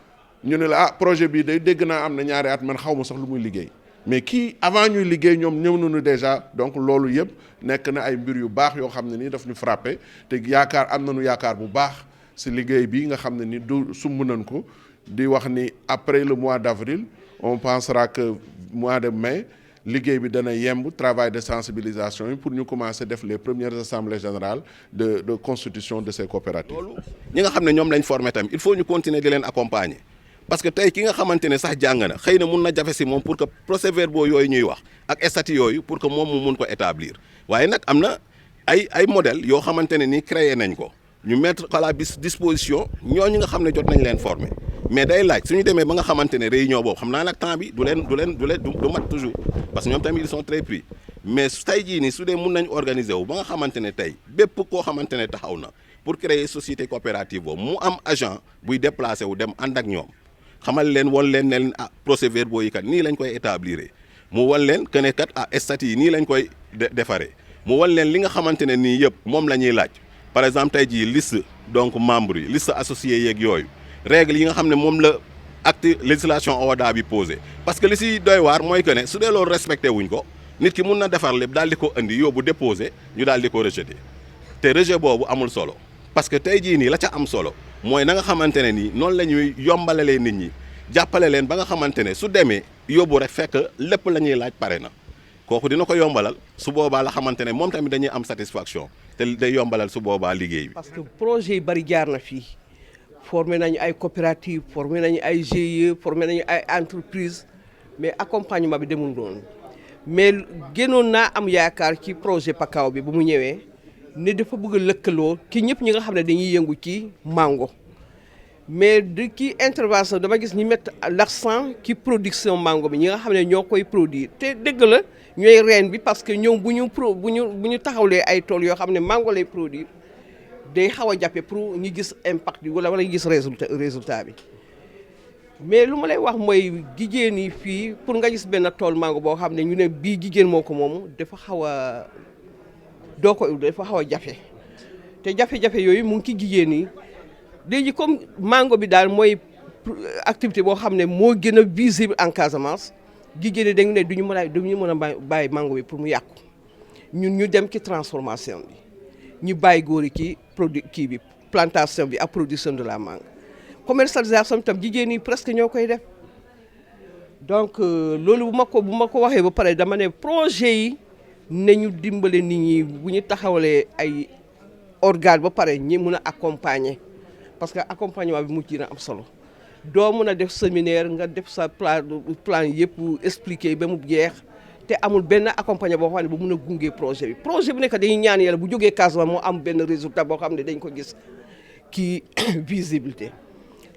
ñu ne la projet bii day dégg naa am na ñaari at man xaw ma sax lu muy liggéey mais kii avant ñuy liggéey ñoom ñëw nañu déjà donc loolu yëpp nekk na ay mbir yu baax yoo xam ne nii daf ñu frappé te yaakaar am nañu yaakaar bu baax ci liggéey bi nga xam ne ni du sumb nañ ko di wax ni après le mois d'avril on pensera que mois de mai liggéey bi dana yemb travail de sensibilisation yi pour ñu commencer def les premières assemblées générales de constitution de ces coopératives. loolu ñi nga xam ne ñoom lañ formé tamit il faut ñu continuer di leen accompagner parce que tey ki nga xamante ne sax jàng na xëy na mun na jafe si moom pour que procès-verbaux yooyu ñuy wax ak statuts yooyu pour que moom mu mun ko établir waaye nag am na ay modèles yoo xamante ne ni créé nañ ko ñu mettre à la disposition ñooñu nga xam ne jot nañ leen former mais day laaj suñu demee ba nga xamante ne réunion boobu xam naa nag temps bi du mat toujours parce que ñoom tamit ils sont très pris mais tey jii nii su dee mun nañ organiser wu ba nga xamante ne tey bépp koo xamante ne taxaw na pour créer société coopérative boobu mu am agent buy déplacé wu dem ànd ak ñoom xamal leen won leen ne leen procès-verbaux yi kat nii lañ koy établir mu won leen que ne kat statut yi nii lañ koy defaree mu won leen li nga xamante ne nii yëpp moom la ñuy laaj par exemple tey jii liste donc membres yi liste associés yeeg yooyu règles yi nga xam ne moom la acte législation OHADA bi posé parce que li si doy waar mooy que ne su dee loolu respecté wuñ ko nit ki mun na defar lépp daal di ko indi yóbbu déposé ñu daal di ko rejeté te rejet boobu amul solo parce que tey jii nii la ca am solo mooy na nga xamante ne nii noonu la ñuy yombalalee nit ñi jàppale leen ba nga xamante ne su demee yóbbu rek fekk lépp la ñuy laaj pare na kooku dina ko yombalal su boobaa la xamante ne moom tamit dañuy am satisfaction te day yombalal su boobaa liggéey bi. parce que projet yi bari jaar na fii formé nañu ay coopérative formé nañu ay GIE formé nañu ay entreprise mais accompagnement bi demul noonu mais génnoon naa am yaakaar ci projet PACAO bi bu mu ñëwee ne dafa bëgg a lëkkaloo ki ñëpp ñi nga xam ne dañuy yëngu ci mango mais de ki intervention dama gis ñi mettre l'accent ci production mango bi ñi nga xam ne ñoo koy produire te dëgg la ñooy reen bi parce que ñoom bu ñu taxawlee ay tool yoo xam ne mango lay produire day xaw a jàppe pour ñu gis impact bi wala ñu gis résultat bi mais lu ma lay wax mooy jigéen yi fii pour nga gis benn tool mango boo xam ne ñu ne bii jigéen moo ko moom dafa xaw a dafa xaw a jafe te jafe-jafe yooyu mu ngi ci jigéen yi léegi comme mango bi daal mooy activité boo xam ne moo gën a visible en Casamance jigéen ñi dañu ne duñu mën a bàyyi mango bi pour mu yàqu ñun ñu dem ci transformation bi ñu bàyyi góor yi ci kii bi plantation bi ak production de la mangue commercialisation bi tam jigéen ñi presque ñoo koy def donc loolu bu ma ko waxee ba pare dama ne projet yi nañu dimbale nit ñi bu ñu taxawalee ay organe ba pare ñi mun a accompagner parce que accompagnement bi mu ci na am solo doo mun a def séminaire nga def sa plan yëpp expliquer ba mu jeex te amul benn accompagnement boo xam ne bu mun a gunge projet bi bu nekk dañuy ñaan yàlla bu jógee Casamance moo am benn résultat boo xam ne dañ ko gis kii visibilité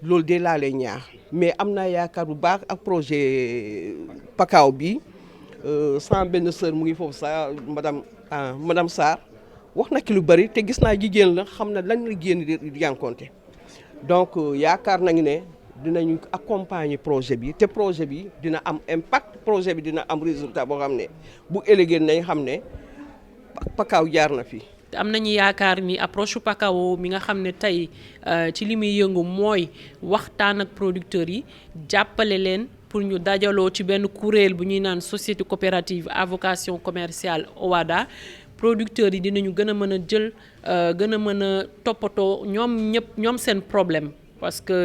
loolu de laa lay ñaax mais am naa yaakaar bu baax ak projet PACAO bi sama benn sœur mu ngi foofu sa madame Sarr wax na ki lu bari te gis naa jigéen la xam na lan la génn di jànkonte donc yaakaar nañu ne dinañu accompagner projet bi te projet bi dina am impact projet bi dina am résultat boo xam ne bu ëllëgee nañ xam ne PACAO jaar na fi. am nañu yaakaar ni approche PACAO mi nga xam ne tey ci li muy yëngu mooy waxtaan ak producteurs yi jàppale leen pour ñu dajaloo ci benn kuréel bu ñuy naan société coopérative à vocation commerciale OHADA producteurs yi dinañu gën a mën a jël gën a mën a toppatoo ñoom seen problème parce que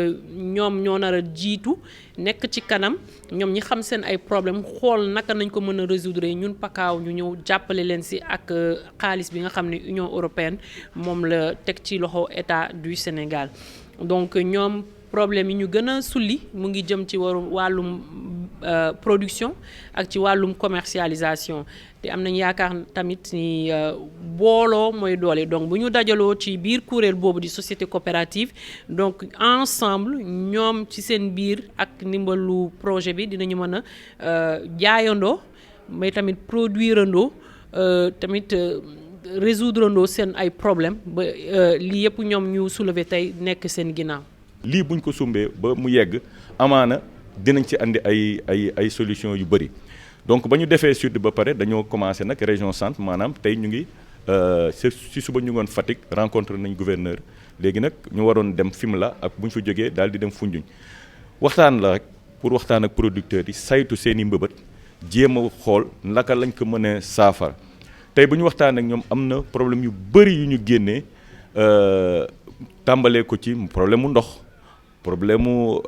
ñoom ñoo nar a jiitu nekk ci kanam ñoom ñi xam seen ay problème xool naka nañ ko mën a résoudre ñun pakaaw ñu ñëw jàppale leen si ak xaalis bi nga xam ne Union européenne moom la teg ci loxo État du Sénégal donc ñoom problème yi ñu gën a sulli mu ngi jëm ci wàllum production ak ci wàllum commercialisation te am nañ yaakaar tamit ni booloo mooy doole donc bu ñu dajaloo ci biir kuréel boobu di société coopérative donc ensemble ñoom ci seen biir ak ndimbalu projet bi dinañu mën a jaayandoo mais tamit produire andoo tamit résoudre andoo seen ay problème ba lii yëpp ñoom ñu soulever tey nekk seen ginnaaw. lii buñ ko sumbee ba mu yegg amaana dinañ ci andi ay solution yu bëri donc ba ñu defee sud ba pare dañoo commencé nag région centre maanaam tey ñu ngi si suba ñu ngoon Fatick rencontré nañ gouverneur léegi nag ñu waroon dem Fimela ak bu ñu fa jógee daal di dem Foundiougne waxtaan la rek pour waxtaan ak producteurs yi saytu seen i mbëbët jéem a xool naka lañ ko mën a saafara tey bu ñu waxtaan ak ñoom am na problème yu bëri yu ñu génnee tàmbalee ko ci problème mu ndox problème mu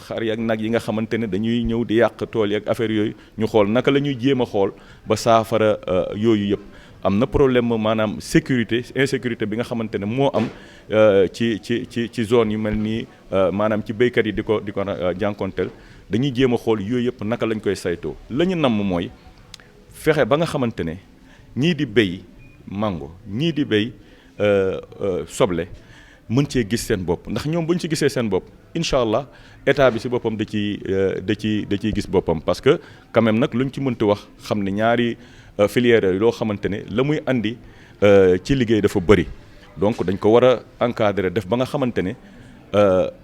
xar yi ak nag yi nga xamante ne dañuy ñëw di yàq tool yi ak affaire yooyu ñu xool naka la ñuy jéem a xool ba saafara yooyu yëpp am na problème maanaam insécurité bi nga xamante ne moo am ci zone yu mel nii maanaam ci béykat yi di ko jànkonteel dañuy jéem a xool yooyu yëpp naka lañ koy saytoo la ñu namm mooy fexe ba nga xamante ne ñii di béy mango ñii di béy soble mën cee gis seen bopp ndax ñoom bu ñu ci gisee seen bopp incha allah état bi ci boppam da ciy gis boppam parce que quand même nag lu ñu ci mënti wax xam ne ñaari filière yooyu loo xamante ne la muy andi ci liggéey dafa bëri donc dañ ko war a encadrer def ba nga xamante ne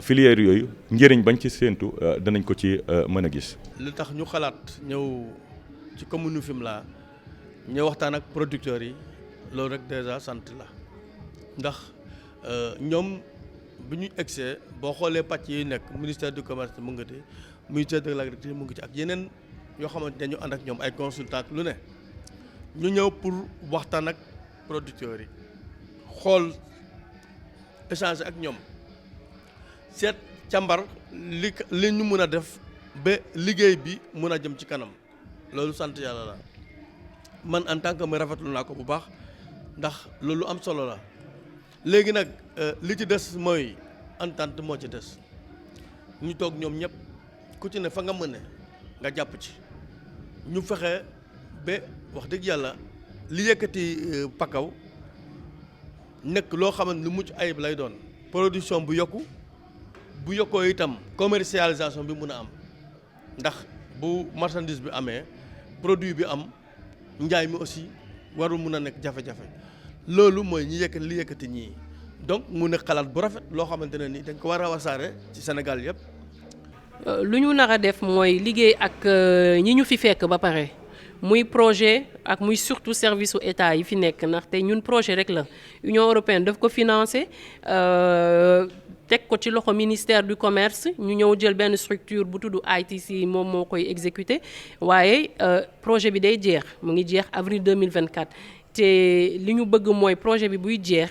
filière yooyu njëriñ bañ ci séentu danañ ko ci mën a gis. li tax ñu xalaat ñëw ci commune Fimela ñëw waxtaan ak producteurs yi loolu rek déjà sant la ndax. ñoom bu ñu egsee boo xoolee pàcc yi nekk ministère du commerce mu ngi ci ministère de l'agriculture mu ngi ci ak yeneen yoo xamante ne ñu ànd ak ñoom ay consultants lu ne ñu ñëw pour waxtaan ak producteurs yi xool échanger ak ñoom seet càmbar li ñu mën a def ba liggéey bi mën a jëm ci kanam loolu sant yàlla la man en tant que ma rafetlu naa ko bu baax ndax loolu am solo la. léegi nag li ci des mooy entente moo ci des ñu toog ñoom ñëpp ku ci ne fa nga mëne nga jàpp ci ñu fexe ba wax dëgg yàlla li yëkkati Pakao nekk loo xamante lu mucc ayib lay doon production bu yokkoo itam commercialisation bi mun a am ndax bu marchandise bi amee produit bi am njaay mi aussi warul mun a nekk jafe-jafe loolu mooy ñi yëkkati ñii donc mu ne xalaat bu rafet loo xamante ne ni dañ ko war a wasaare ci Sénégal yëpp. lu ñu nar a def mooy liggéey ak ñi ñu fi fekk ba pare muy projet ak muy surtout service su état yi fi nekk ndaxte ñun projet rek la Union européenne daf ko financer teg ko ci loxo ministère du commerce ñu ñëw jël benn structure bu tudd ITC moom moo koy exécuter waaye projet bi day jeex mu ngi jeex avril 2024. te li ñu bëgg mooy projet bi buy jeex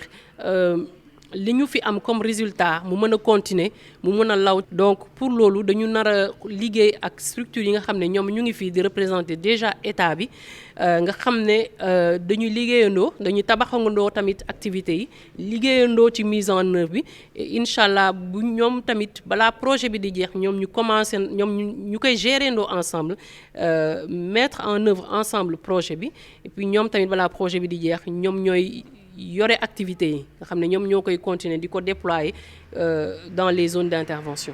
li ñu fi am comme résultat mu mën a continuer mu mën a law donc pour loolu dañu nar a liggéey ak structure yi nga xam ne ñoom ñu ngi fii di représenter déjà état bi nga xam ne dañuy liggéeyandoo dañuy tabaxandoo tamit activités yi liggéeyandoo ci mise en œuvre bi incha allah bu ñoom tamit balaa projet bi di jeex ñoom ñu commencé ñoom ñu koy gérendoo ensemble mettre en œuvre ensemble projet bi et puis ñoom tamit balaa projet bi di jeex ñoom ñooy yore activités yi nga xam ne ñoom ñoo koy continuer di ko déployer dans les zones d'intervention.